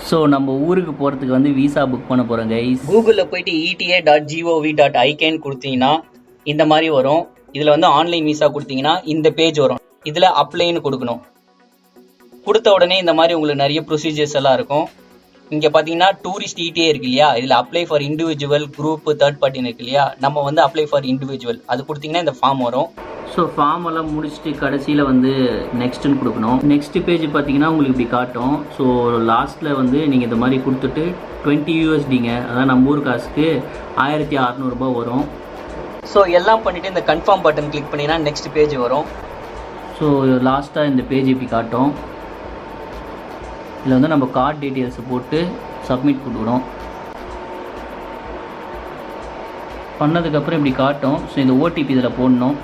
So நம்ம ஊருக்கு போகிறதுக்கு வந்து விசா புக் பண்ண போகிறோம் கைஸ். கூகுளில் போயிட்டு eta.gov.in கொடுத்தீங்கன்னா இந்த மாதிரி வரும். இதில் வந்து ஆன்லைன் விசா கொடுத்தீங்கன்னா இந்த பேஜ் வரும். இதில் அப்ளைன்னு கொடுக்கணும். கொடுத்த உடனே இந்த மாதிரி உங்களுக்கு நிறைய ப்ரொசீஜர்ஸ் எல்லாம் இருக்கும். இங்கே பார்த்தீங்கன்னா டூரிஸ்ட் ETA இருக்கு இல்லையா, இதில் apply for individual, group, third பார்ட்டின்னு இருக்கு இல்லையா. நம்ம வந்து அப்ளை ஃபார் இண்டிவிஜுவல் அது கொடுத்தீங்கன்னா இந்த ஃபார்ம் வரும். ஸோ ஃபார்ம் எல்லாம் முடிச்சுட்டு கடைசியில் வந்து நெக்ஸ்ட்டுன்னு கொடுக்கணும். நெக்ஸ்ட் பேஜ் பார்த்தீங்கன்னா உங்களுக்கு இப்படி காட்டும். ஸோ லாஸ்ட்டில் வந்து நீங்கள் இந்த மாதிரி கொடுத்துட்டு 20 USDங்க, அதான் நம்ம ஊர் காசுக்கு 1600 ரூபாய் வரும். ஸோ எல்லாம் பண்ணிவிட்டு இந்த கன்ஃபார்ம் பட்டன் கிளிக் பண்ணிங்கன்னா நெக்ஸ்ட் பேஜ் வரும். ஸோ லாஸ்ட்டாக இந்த பேஜ் இப்படி காட்டும். இதில் வந்து நம்ம கார்டு டீட்டெயில்ஸை போட்டு சப்மிட் கொடுக்கணும். பண்ணதுக்கப்புறம் இப்படி காட்டும். ஸோ இந்த OTP இதில் போடணும்.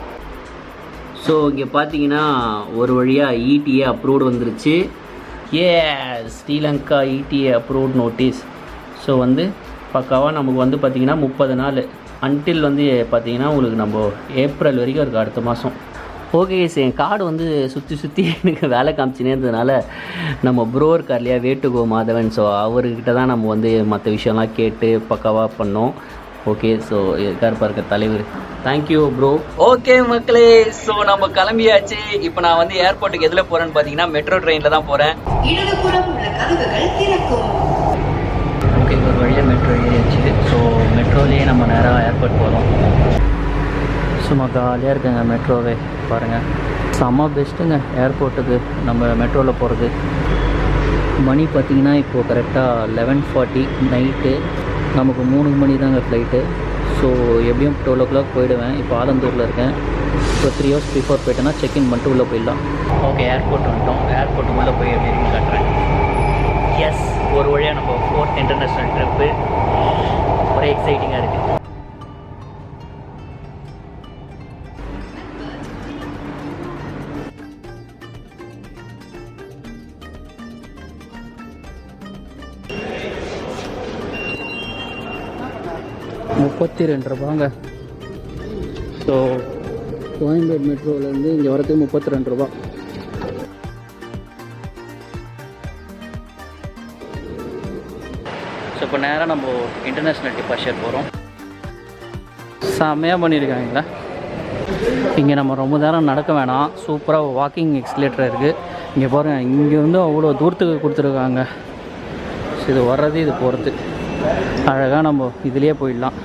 ஸோ இங்கே பார்த்தீங்கன்னா ஒரு வழியாக ETA அப்ரூவ்டு வந்துருச்சு. Sri Lanka ETA approved notice. So வந்து பக்காவாக நமக்கு வந்து பார்த்திங்கன்னா 30 நாள் அன்டில் வந்து பார்த்திங்கன்னா உங்களுக்கு நம்ம ஏப்ரல் வரைக்கும் இருக்குது, அடுத்த மாதம். ஓகே சார், என் கார்டு வந்து சுற்றி எனக்கு வேலை காமிச்சினே இருந்ததுனால நம்ம ப்ரோ இருக்கார் இல்லையா, வேட்டுகோ மாதவன், ஸோ அவர்கிட்ட தான் நம்ம வந்து மற்ற விஷயம்லாம் கேட்டு பக்காவாக பண்ணோம். ஓகே, ஸோ இருக்கார் இருக்க தலைவர். Thank you bro. ஓகே மக்களே, ஸோ நம்ம கிளம்பியாச்சு. இப்போ நான் வந்து ஏர்போர்ட்டுக்கு எதில் போகிறேன்னு பார்த்தீங்கன்னா மெட்ரோ ட்ரெயினில் தான் போகிறேன். ஓகே, ஒரு வழியாக மெட்ரோ ஏறியாச்சு. ஸோ மெட்ரோலேயே நம்ம நேராக ஏர்போர்ட் போகிறோம். சும்மா காலியாக இருக்குங்க மெட்ரோவே, பாருங்கள் செம்ம பெஸ்ட்டுங்க ஏர்போர்ட்டுக்கு நம்ம மெட்ரோவில் போகிறது. மணி பார்த்திங்கன்னா இப்போது கரெக்டாக 11:40 நைட்டு. நமக்கு 3 மணி தாங்க ஃப்ளைட்டு. ஸோ எப்படியும் 12 o'clock போயிடுவேன். இப்போ ஆலந்தூரில் இருக்கேன். இப்போ 3 hours பிஃபோர் போய்ட்டேன்னா செக்இன் பண்ணிட்டு உள்ளே போயிடலாம். ஓகே, ஏர்போர்ட் வந்துட்டோம். ஏர்போர்ட் உள்ளே போய் எப்படி இருக்குன்னு காட்டுறேன். எஸ், ஒரு வழியாக நம்ம 4th இன்டர்நேஷ்னல் ட்ரிப்பு. ஒரே எக்ஸைட்டிங்காக இருக்குது. ₹32. ஸோ கோயம்பேடு மெட்ரோவிலேருந்து இங்கே வரதுக்கு ₹32. ஸோ இப்போ நேராக நம்ம இன்டர்நேஷ்னல் டிபார்ச்சர் போகிறோம். செம்மையாக பண்ணியிருக்காங்களா. இங்கே நம்ம ரொம்ப நேரம் நடக்க வேணாம், சூப்பராக வாக்கிங் எக்ஸ்லேட்டர் இருக்குது. இங்கே பாருங்கள், இங்கே வந்து அவ்வளோ தூரத்துக்கு கொடுத்துருக்காங்க. ஸோ இது வர்றது இது போகிறது அழகாக நம்ம இதுலேயே போயிடலாம்.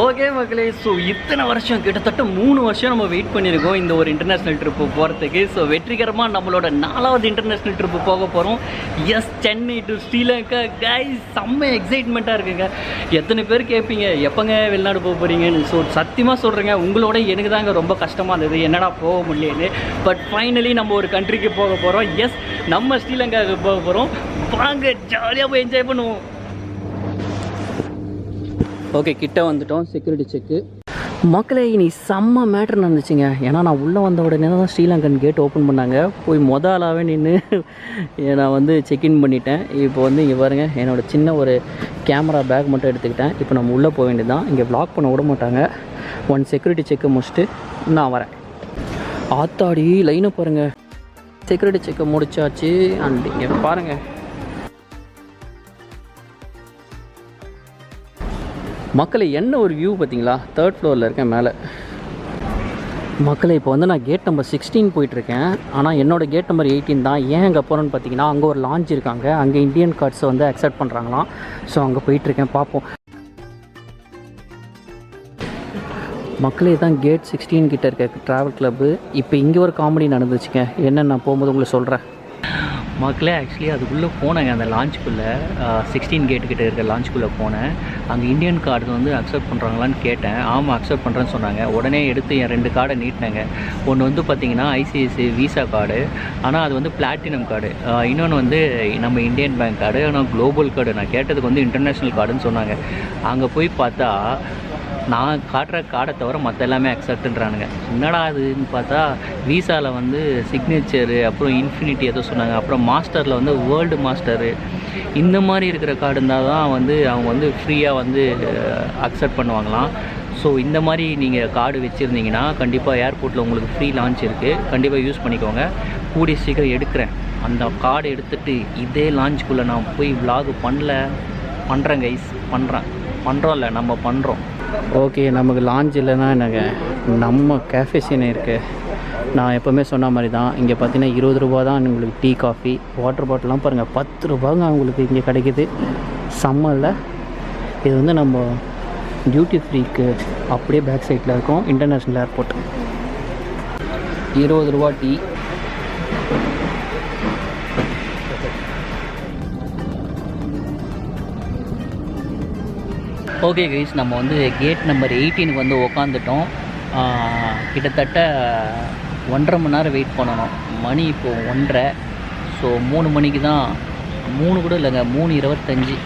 ஓகே மக்களே, ஸோ இத்தனை வருஷம் கிட்டத்தட்ட 3 வருஷம் நம்ம வெயிட் பண்ணியிருக்கோம் இந்த ஒரு இன்டர்நேஷ்னல் ட்ரிப்பு போகிறதுக்கு. ஸோ வெற்றிகரமாக நம்மளோட 4வது இன்டர்நேஷ்னல் ட்ரிப்பு போக போகிறோம். சென்னை டு ஸ்ரீலங்கா. கைஸ், செம்ம எக்ஸைட்மெண்ட்டாக இருக்குங்க. எத்தனை பேர் கேட்பீங்க எப்போங்க வெளிநாடு போக போகிறீங்கன்னு. ஸோ சத்தியமாக சொல்கிறேங்க, உங்களோட எனக்கு தாங்க ரொம்ப கஷ்டமாக இருந்தது, என்னடா போக முடியலன்னு. பட் ஃபைனலி நம்ம ஒரு கண்ட்ரிக்கு போக போகிறோம். நம்ம ஸ்ரீலங்காவுக்கு போக போகிறோம். வாங்க ஜாலியாக போய் என்ஜாய் பண்ணுவோம். ஓகே, கிட்ட வந்துட்டோம். செக்யூரிட்டி செக்கு. மக்களே, இனி செம்ம மேட்ரு நடந்துச்சுங்க. ஏன்னா நான் உள்ளே வந்த உடனே தான் ஸ்ரீலங்கன் கேட் ஓப்பன் பண்ணாங்க. போய் ஆளாகவே நின்று நான் வந்து செக்இன் பண்ணிட்டேன். இப்போ வந்து இங்கே பாருங்கள், என்னோடய சின்ன ஒரு கேமரா பேக் மட்டும் எடுத்துக்கிட்டேன். இப்போ நம்ம உள்ளே போக வேண்டியது தான். இங்கே வ்ளாக் பண்ண விட மாட்டாங்க. செக்யூரிட்டி செக்கை முடிச்சுட்டு நான் வரேன். ஆத்தாடி லைனை பாருங்கள். செக்யூரிட்டி செக்கை முடிச்சாச்சு. அண்ட் இங்கே பாருங்கள் மக்களை, என்ன ஒரு வியூ பார்த்தீங்களா. 3rd ஃப்ளோரில் இருக்கேன் மேலே. மக்களை, இப்போ வந்து நான் கேட் நம்பர் 16 போயிட்டுருக்கேன். ஆனால் என்னோடய கேட் நம்பர் 18 தான். ஏன் அங்கே போகிறேன்னு பார்த்தீங்கன்னா, அங்கே ஒரு லான்ச் இருக்காங்க. அங்கே இந்தியன் கார்ட்ஸை வந்து அக்செப்ட் பண்ணுறாங்களாம். ஸோ அங்கே போயிட்டுருக்கேன், பார்ப்போம். மக்களே, தான் கேட் 16 கிட்டே இருக்க ட்ராவல் கிளப்பு. இப்போ இங்கே ஒரு காமெடி நடந்துச்சுங்க. என்னென்னு நான் போகும்போது உங்களுக்கு சொல்கிறேன். மக்களே, ஆக்சுவலி அதுக்குள்ளே போனேங்க, அந்த லான்ச்சுக்குள்ளே 16 கேட்டுக்கிட்ட இருக்க லான்ச்சுக்குள்ளே போனேன். அங்கே இந்தியன் கார்டு வந்து அக்செப்ட் பண்ணுறாங்களான்னு கேட்டேன். ஆமாம், அக்செப்ட் பண்ணுறேன்னு சொன்னாங்க. உடனே எடுத்து என் 2 கார்டை நீட்டினேங்க. ஒன்று வந்து பார்த்திங்கன்னா ICICI விசா கார்டு, ஆனால் அது வந்து பிளாட்டினம் கார்டு. இன்னொன்று வந்து நம்ம இந்தியன் பேங்க் கார்டு, ஆனால் குளோபல் கார்டு. நான் கேட்டதுக்கு வந்து இன்டர்நேஷ்னல் கார்டுன்னு சொன்னாங்க. அங்கே போய் பார்த்தா நான் காட்டுற கார்டை தவிர மற்ற எல்லாமே அக்செப்ட்ன்றானுங்க. என்னடா அதுன்னு பார்த்தா விசாவில் வந்து சிக்னேச்சரு, அப்புறம் இன்ஃபினிட்டி ஏதோ சொன்னாங்க. அப்புறம் மாஸ்டரில் வந்து வேர்ல்டு மாஸ்டரு, இந்த மாதிரி இருக்கிற கார்டு இருந்தால் தான் வந்து அவங்க வந்து ஃப்ரீயாக வந்து அக்செப்ட் பண்ணுவாங்களாம். ஸோ இந்த மாதிரி நீங்கள் கார்டு வச்சுருந்தீங்கன்னா கண்டிப்பாக ஏர்போர்ட்டில் உங்களுக்கு ஃப்ரீ லான்ச் இருக்குது, கண்டிப்பாக யூஸ் பண்ணிக்கோங்க. கூடிய சீக்கிரம் எடுக்கிறேன். அந்த கார்டு எடுத்துகிட்டு இதே லான்ச்சுக்குள்ளே நான் போய் vlog பண்ணுறேன் கைஸ், பண்ணுறோம்ல நம்ம பண்ணுறோம். ஓகே, நமக்கு லான்ச் இல்லைன்னா எனக்கு நம்ம கேஃபே சீனே இருக்குது. நான் எப்போவுமே சொன்ன மாதிரி தான். இங்கே பார்த்தீங்கன்னா 20 ரூபா தான் உங்களுக்கு டீ காஃபி. வாட்டர் பாட்டிலாம் பாருங்கள் 10 ரூபாங்க உங்களுக்கு இங்கே கிடைக்கிது. சம்மரில் இது வந்து நம்ம டியூட்டி ஃப்ரீக்கு அப்படியே பேக் சைடில் இருக்கும் இன்டர்நேஷ்னல் ஏர்போர்ட். 20 ரூபா டீ. ஓகே கைஸ், நம்ம வந்து கேட் நம்பர் 18 வந்து உக்காந்துட்டோம். கிட்டத்தட்ட 1.5 மணி நேரம் வெயிட் பண்ணணும். மணி இப்போது 1:30. ஸோ 3 மணிக்கு தான், 3 கூட இல்லைங்க, 3:25.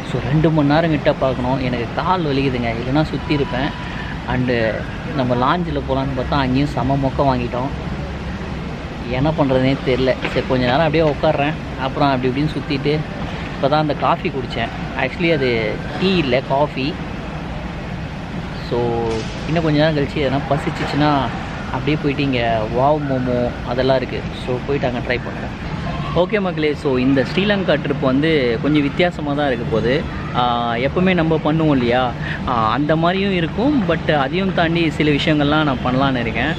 ஸோ 2 மணி நேரம் கிட்ட பார்க்கணும். எனக்கு கால் வலிக்குதுங்க, இல்லைனா சுற்றி இருப்பேன். அண்டு நம்ம லாஞ்சில் போகலான்னு பார்த்தா அங்கேயும் செம மொக்க வாங்கிட்டோம். என்ன பண்ணுறதுனே தெரில. சரி கொஞ்சம் நேரம் அப்படியே உட்காட்றேன், அப்புறம் அப்படி இப்படின்னு சுற்றிட்டு இப்போ தான் அந்த காஃபி குடித்தேன். ஆக்சுவலி அது டீ இல்லை, காஃபி. ஸோ இன்னும் கொஞ்சம் நேரம் கழிச்சு எதனா பசிச்சிச்சின்னா அப்படியே போயிட்டு இங்கே வாவ் மோமோ அதெல்லாம் இருக்குது. ஸோ போயிட்டு அங்கே ட்ரை பண்ணுறேன். ஓகே மக்களே, ஸோ இந்த ஸ்ரீலங்கா ட்ரிப் வந்து கொஞ்சம் வித்தியாசமாக தான் இருக்க போகுது. எப்போவுமே நம்ம பண்ணுவோம் இல்லையா, அந்த மாதிரியும் இருக்கும். பட் அதையும் தாண்டி சில விஷயங்கள்லாம் நான் பண்ணலான்னு இருக்கேன்.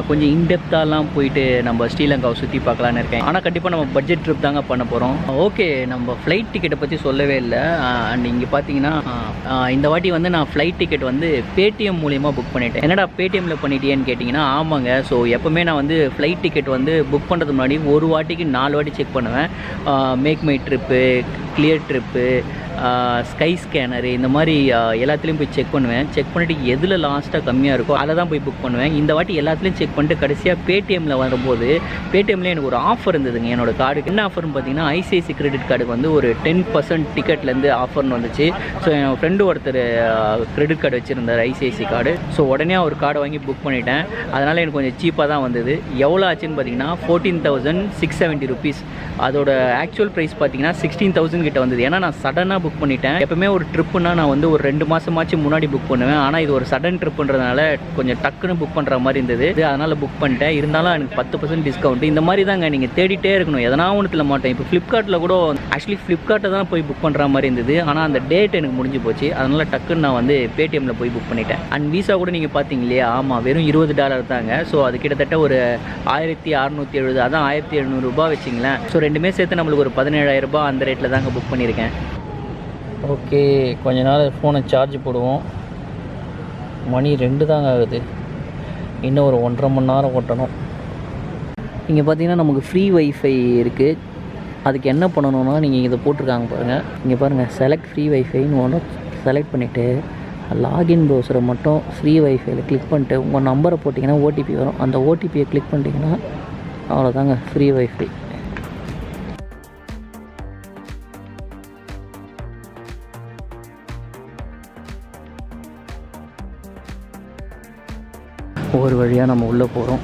கொஞ்சம் இன்டெப்த்தாலாம் போயிட்டு நம்ம ஸ்ரீலங்காவை சுற்றி பார்க்கலான்னு இருக்கேன். ஆனால் கண்டிப்பாக நம்ம பட்ஜெட் ட்ரிப் தாங்க பண்ண போகிறோம். ஓகே, நம்ம ஃப்ளைட் டிக்கெட்டை பற்றி சொல்லவே இல்லை. அண்ட் இங்கே பார்த்தீங்கன்னா இந்த வாட்டி வந்து நான் ஃப்ளைட் டிக்கெட் வந்து பேடிஎம் மூலிமா புக் பண்ணிட்டேன். என்னடா பேடிஎம்மில் பண்ணிட்டேன்னு கேட்டிங்கன்னா, ஆமாங்க. ஸோ எப்போவுமே நான் வந்து ஃப்ளைட் டிக்கெட் வந்து புக் பண்ணுறதுக்கு முன்னாடி ஒரு வாட்டிக்கு 4 வாட்டி செக் பண்ணுவேன். MakeMyTrip, Cleartrip, Skyscanner, இந்த மாதிரி எல்லாத்துலேயும் போய் செக் பண்ணுவேன். செக் பண்ணிவிட்டு எதில் லாஸ்ட்டாக கம்மியாக இருக்கோ அதை தான் போய் புக் பண்ணுவேன். இந்த வாட்டி எல்லாத்துலேயும் செக் பண்ணிட்டு கடைசியாக பேடிஎம்மில் வரும்போது பேடிஎம்மில் எனக்கு ஒரு ஆஃபர் இருந்ததுங்க என்னோட கார்டுக்கு. என்ன ஆஃபர்னு பார்த்தீங்கன்னா, ஐசிஐசி கிரெடிட் கார்டுக்கு வந்து ஒரு 10% டிக்கெட்லேருந்து ஆஃபர்னு வந்துச்சு. ஸோ என் ஃப்ரெண்டு ஒருத்தர் கிரெடிட் கார்டு வச்சுருந்தார், ஐசிஐசி கார்டு. ஸோ உடனே ஒரு கார்டை வாங்கி புக் பண்ணிட்டேன். அதனால் எனக்கு கொஞ்சம் சீப்பாக தான் வந்தது. எவ்வளோ ஆச்சுன்னு பார்த்தீங்கன்னா 14,670 ருபீஸ். அதோட ஆக்சுவல் ப்ரைஸ் பார்த்தீங்கன்னா 16,000 கிட்ட வந்தது. ஏன்னா நான் சடனாக புக் பண்ணிட்டேன். எப்பவுமே ஒரு ட்ரிப்புனா நான் வந்து ஒரு 2 மாதமாச்சு முன்னாடி புக் பண்ணுவேன். ஆனால் இது ஒரு சடன் ட்ரிப்புன்றதுனால கொஞ்சம் டக்குன்னு புக் பண்ணுற மாதிரி இருந்தது. அதனால் புக் பண்ணிட்டேன். இருந்தாலும் எனக்கு 10% டிஸ்கவுண்ட். இந்த மாதிரி தாங்க நீங்கள் தேடிட்டே இருக்கணும், எதனா ஒன்றுத்தில் மாட்டேன். இப்போ ஃப்ளிப்கார்ட்டில் கூட ஆக்சுவலி ஃப்ளிப்கார்ட்டை தான் போய் புக் பண்ணுற மாதிரி இருந்தது. ஆனால் அந்த டேட் எனக்கு முடிஞ்சு போச்சு. அதனால் டக்குன்னு நான் வந்து பேடிஎம்மில் போய் புக் பண்ணிட்டேன். அண்ட் வீசா கூட நீங்கள் பார்த்தீங்க இல்லையா, ஆமாம், வெறும் $20 தாங்க. ஸோ அது கிட்டத்தட்ட ஒரு 1670, அதான் 1700 ரூபாய் வச்சிங்களேன். ஸோ ரெண்டுமே சேர்த்து நம்மளுக்கு ஒரு 17,000 ரூபாய் அந்த ரேட்டில் தாங்க புக் பண்ணியிருக்கேன். ஓகே, கொஞ்ச நாள் ஃபோனை சார்ஜ் போடுவோம். மணி 2 தாங்க ஆகுது. இன்னும் ஒரு 1.5 மணி நேரம் ஓட்டணும். இங்கே பார்த்தீங்கன்னா நமக்கு ஃப்ரீ வைஃபை இருக்குது. அதுக்கு என்ன பண்ணணும்னா, நீங்கள் இதை போட்டிருக்காங்க பாருங்கள். இங்கே பாருங்கள், செலக்ட் ஃப்ரீ வைஃபைன்னு ஒன்று செலக்ட் பண்ணிவிட்டு லாகின் ப்ரௌசரை மட்டும் ஃப்ரீ வைஃபைல கிளிக் பண்ணிட்டு உங்கள் நம்பரை போட்டிங்கன்னா ஓடிபி வரும். அந்த ஓடிபியை கிளிக் பண்ணிட்டீங்கன்னா அவ்வளோதாங்க, ஃப்ரீ வைஃபை. ஒரு வழியாக நம்ம உள்ளே போகிறோம்.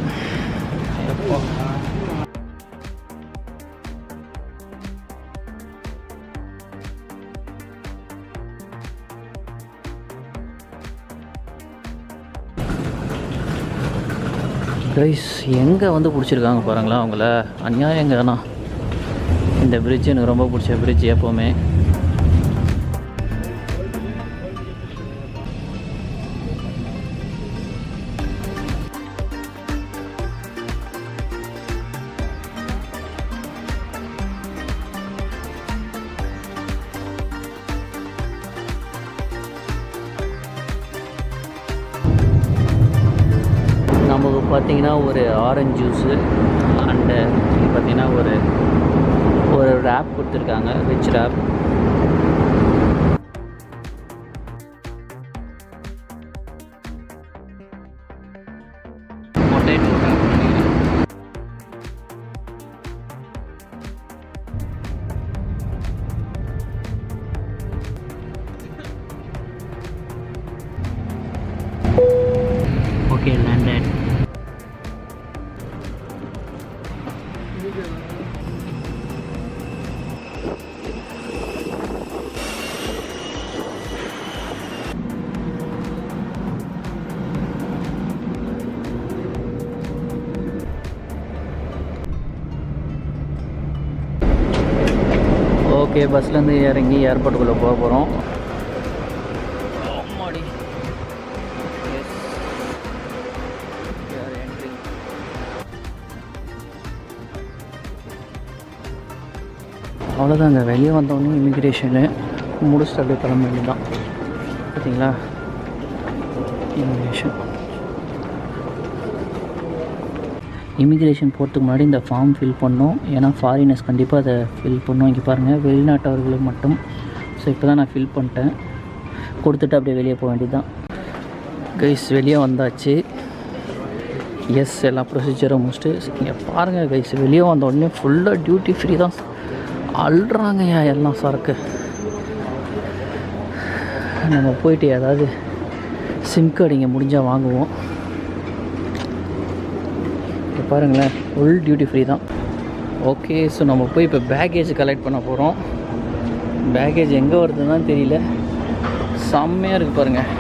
கைஸ், எங்கே வந்து பிடிச்சிருக்காங்க பாருங்களா அவங்கள. அநியாயங்கண்ணா. இந்த பிரிட்ஜ் எனக்கு ரொம்ப பிடிச்ச பிரிட்ஜ் எப்போவுமே. நமக்கு பார்த்திங்கன்னா ஒரு ஆரஞ்சு ஜூஸு அண்டு பார்த்திங்கன்னா ஒரு ரேப் கொடுத்துருக்காங்க, veg wrap. Okay, landed. Okay, பஸ்லேருந்து இறங்கி ஏர்போர்ட்டுக்குள்ளே போக போகிறோம். அவ்வளோதாங்க, வெளியே வந்தோடனே இமிக்ரேஷனு முடிச்சுட்டு அப்படியே கிளம்ப வேண்டியதான். பார்த்தீங்களா, இமிக்ரேஷன் போகிறதுக்கு முன்னாடி இந்த ஃபார்ம் ஃபில் பண்ணோம். ஏன்னா ஃபாரினர்ஸ் கண்டிப்பாக அதை ஃபில் பண்ணோம். இங்கே பாருங்கள், வெளிநாட்டவர்களுக்கு மட்டும். ஸோ இப்போ தான் நான் ஃபில் பண்ணிட்டேன். கொடுத்துட்டு அப்படியே வெளியே போக வேண்டியதுதான். கைஸ் வெளியே வந்தாச்சு. எஸ், எல்லா ப்ரொசீஜரும் முடிச்சுட்டு இங்கே பாருங்கள் கைஸ், வெளியே வந்த உடனே ஃபுல்லாக டியூட்டி ஃப்ரீ தான். அல்றாங்கய்யா எல்லாம் சரக்கு. நம்ம போயிட்டு ஏதாவது சிம் கார்டு இங்கே முடிஞ்சால் வாங்குவோம். இப்போ பாருங்களேன், ஃபுல் டியூட்டி ஃப்ரீ தான். ஓகே, ஸோ நம்ம போய் இப்போ பேக்கேஜ் கலெக்ட் பண்ண போகிறோம். பேக்கேஜ் எங்கே வருதுன்னு தெரியல, செம்மையாக இருக்குது பாருங்கள்.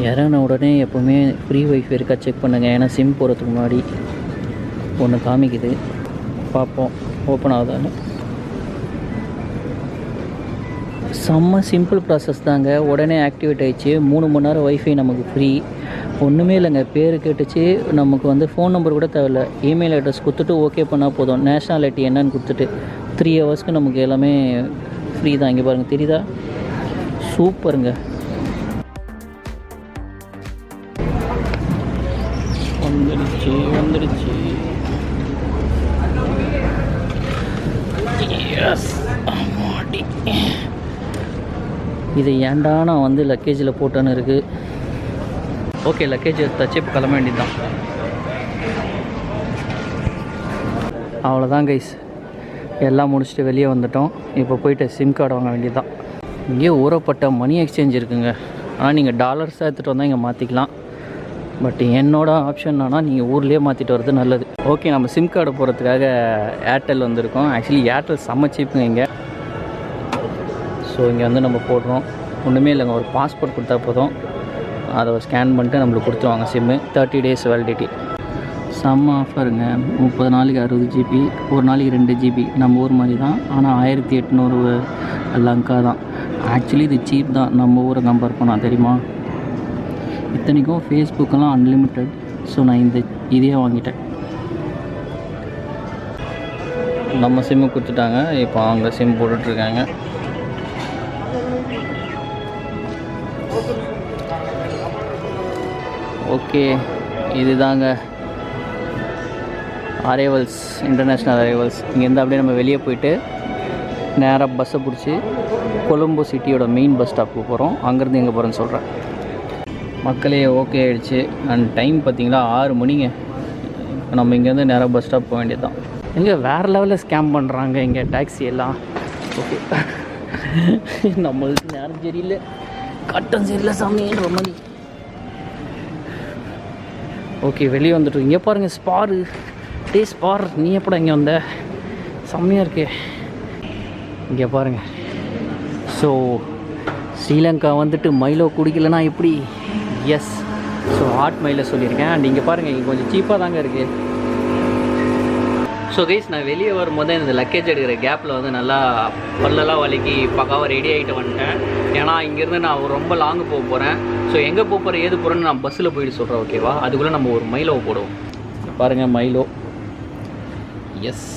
இறங்கின உடனே எப்போவுமே ஃப்ரீ வைஃபை இருக்கா செக் பண்ணுங்கள். ஏன்னா சிம் போகிறதுக்கு முன்னாடி ஒன்று காமிக்குது, பார்ப்போம் ஓப்பன் ஆகுதான்னு. செம்ம சிம்பிள் ப்ராசஸ் தாங்க, உடனே ஆக்டிவேட் ஆகிடுச்சு. 3 மணி நேரம் வைஃபை நமக்கு ஃப்ரீ. ஒன்றுமே இல்லைங்க, பேர் கேட்டுச்சு. நமக்கு வந்து ஃபோன் நம்பர் கூட தேவையில்லை, இமெயில் அட்ரஸ் கொடுத்துட்டு ஓகே பண்ணால் போதும். நேஷ்னாலிட்டி என்னன்னு கொடுத்துட்டு 3 ஹவர்ஸ்க்கு நமக்கு எல்லாமே ஃப்ரீ தான். இங்கே பாருங்கள், தெரியுதா? சூப்பருங்க. வந்துடுச்சு. எஸ், ஆமாடி. இது ஏன்டா நான் வந்து லக்கேஜில் போட்டேன்னு இருக்குது. ஓகே, லக்கேஜ் எடுத்தாச்சு, இப்போ கிளம்ப வேண்டியதுதான். அவ்வளோதான் கைஸ், எல்லாம் முடிச்சுட்டு வெளியே வந்துட்டோம். இப்போ போய்ட்டு சிம் கார்டு வாங்க வேண்டியதுதான். இங்கே ஊறப்பட்ட மணி எக்ஸ்சேஞ்ச் இருக்குங்க. ஆனால் நீங்கள் டாலர்ஸாக எடுத்துகிட்டு வந்தால் இங்கே மாற்றிக்கலாம். பட் என்னோடய ஆப்ஷன் ஆனால் நீங்கள் ஊர்லேயே மாற்றிட்டு வர்றது நல்லது. ஓகே, நம்ம சிம் கார்டு போகிறதுக்காக ஏர்டெல் வந்திருக்கோம். ஆக்சுவலி ஏர்டெல் செம்ம சீப்புங்க இங்கே. ஸோ இங்கே வந்து நம்ம போடுறோம். ஒன்றுமே இல்லைங்க, ஒரு பாஸ்போர்ட் கொடுத்தா போதும், அதை ஸ்கேன் பண்ணிட்டு நம்மளுக்கு கொடுத்துருவாங்க சிம்மு. 30 days validity. செம்ம ஆஃபருங்க. 30 நாளைக்கு 60 GB, ஒரு நாளைக்கு 2 GB. நம்ம ஊர் மாதிரி தான், ஆனால் 1800 லங்கா தான். ஆக்சுவலி இது சீப் தான் நம்ம ஊரை கம்பேர் பண்ணால், தெரியுமா? இத்தனைக்கும் ஃபேஸ்புக்கெல்லாம் அன்லிமிட்டெட். ஸோ நான் இதே வாங்கிட்டேன். நம்ம சிம்மு கொடுத்துட்டாங்க, இப்போ அவங்க சிம் போட்டுட்ருக்காங்க. ஓகே, இதுதாங்க அரைவல்ஸ், இன்டர்நேஷ்னல் அரைவல்ஸ். இங்கேருந்து அப்படியே நம்ம வெளியே போயிட்டு நேராக பஸ்ஸை பிடிச்சி கொலம்போ சிட்டியோட மெயின் பஸ் ஸ்டாப்புக்கு போகிறோம். அங்கேருந்து எங்கே போகிறேன்னு சொல்கிறேன். மக்களே ஓகே ஆகிடுச்சு. அண்ட் டைம் பார்த்திங்களா 6 மணிங்க. இப்போ நம்ம இங்கேருந்து நேராக பஸ் ஸ்டாப் போக வேண்டியது தான். எங்கே வேறு லெவலில் ஸ்கேம் பண்ணுறாங்க இங்கே டாக்ஸி எல்லாம். ஓகே, நம்மளுக்கு நேரம் சரியில்லை, கட்டம் சரியில்லை சாமின்ற மாதிரி. ஓகே, வெளியே வந்துட்டு இங்கே பாருங்கள், ஸ்பாரு. டே ஸ்பார், நீ எப்படா இங்கே வந்த? செம்மையாக இருக்கே. இங்கே பாருங்கள். ஸோ ஸ்ரீலங்கா வந்துட்டு மைலோ குடிக்கலைன்னா எப்படி? எஸ், ஸோ ஹாட் மைலோ சொல்லியிருக்கேன். அண்ட் இங்கே பாருங்கள், இங்கே கொஞ்சம் சீப்பாக தாங்க இருக்குது. ஸோ கைஸ், நான் வெளியே வரும்போது இந்த லக்கேஜ் எடுக்கிற கேப்பில் வந்து நல்லா பல்லெல்லாம் வலிக்கி பக்காவாக ரெடி ஆகிட்டு வந்துட்டேன். ஏன்னா இங்கேருந்து நான் ரொம்ப லாங்கு போக போகிறேன். ஸோ எங்கே போக போகிறேன், ஏது போகிறேன்னு நான் பஸ்ஸில் போயிட்டு சொல்கிறேன், ஓகேவா? அதுக்குள்ளே நம்ம ஒரு மைலோவை போடுவோம். பாருங்கள், மைலோ. எஸ்,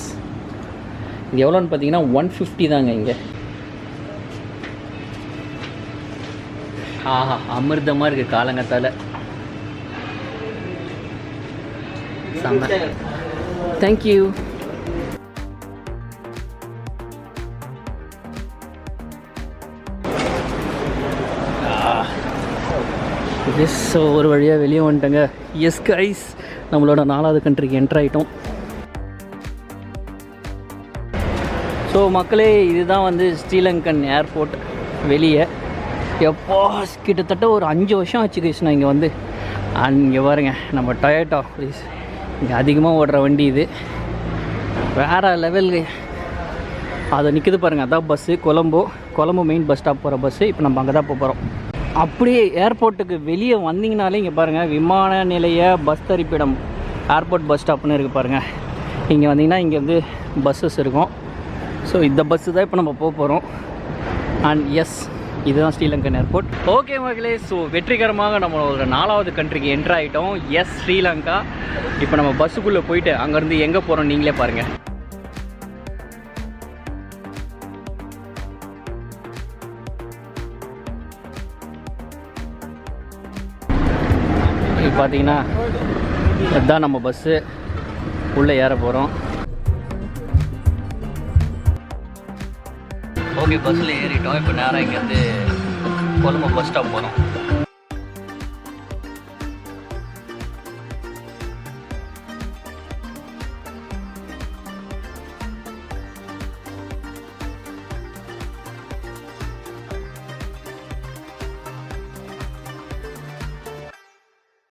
இது எவ்வளோன்னு பார்த்தீங்கன்னா 150 தாங்க இங்கே. ஆஹா, அமிர்தமாக இருக்குது காலங்கத்தால். செம்ம, தேங்க்யூ. எஸ், ஒரு வழியாக வெளியே வந்துட்டேங்க. எஸ் கைஸ், நம்மளோட 4வது கண்ட்ரிக்கு என்ட்ரு ஆகிட்டோம். ஸோ மக்களே, இதுதான் வந்து ஸ்ரீலங்கன் ஏர்போர்ட் வெளியே. எப்போ கிட்டத்தட்ட ஒரு 5 வருஷம் ஆச்சு கைஸ் நான் இங்கே வந்து. அண்ட் இங்கே பாருங்க, நம்ம டொயோட்டா ப்ளீஸ் இங்கே அதிகமாக ஓடுற வண்டி இது. வேறு லெவலு. அதை நிற்குது பாருங்கள், அதான் bus. Colombo main bus stop போகிற பஸ்ஸு. இப்போ நம்ம அங்கே தான் போகிறோம். அப்படியே ஏர்போர்ட்டுக்கு வெளியே வந்தீங்கனாலே இங்கே பாருங்கள் விமான நிலைய பஸ் தரிப்பிடம் ஏர்போர்ட் பஸ் ஸ்டாப்னு இருக்குது பாருங்கள். இங்கே வந்தீங்கன்னா இங்கே வந்து பஸ்ஸஸ் இருக்கும். ஸோ இந்த பஸ்ஸு தான் இப்போ நம்ம போக போகிறோம். அண்ட் எஸ், இதுதான் ஸ்ரீலங்கன் ஏர்போர்ட். ஓகே மக்களே, ஸோ வெற்றிகரமாக நம்ம ஒரு 4வது கண்ட்ரிக்கு என்ட்ரு ஆகிட்டோம். எஸ், ஸ்ரீலங்கா. இப்போ நம்ம பஸ்ஸுக்குள்ளே போயிட்டு அங்கேருந்து எங்கே போகிறோம் நீங்களே பாருங்கள். இப்போ பார்த்தீங்கன்னா இதுதான் நம்ம பஸ்ஸு, உள்ளே ஏற போகிறோம். ஓகே, பஸ்ஸில் ஏறிட்டோம். இப்போ நேராக இங்கேருந்து கொழும்பு பஸ் ஸ்டாப் போகிறோம்.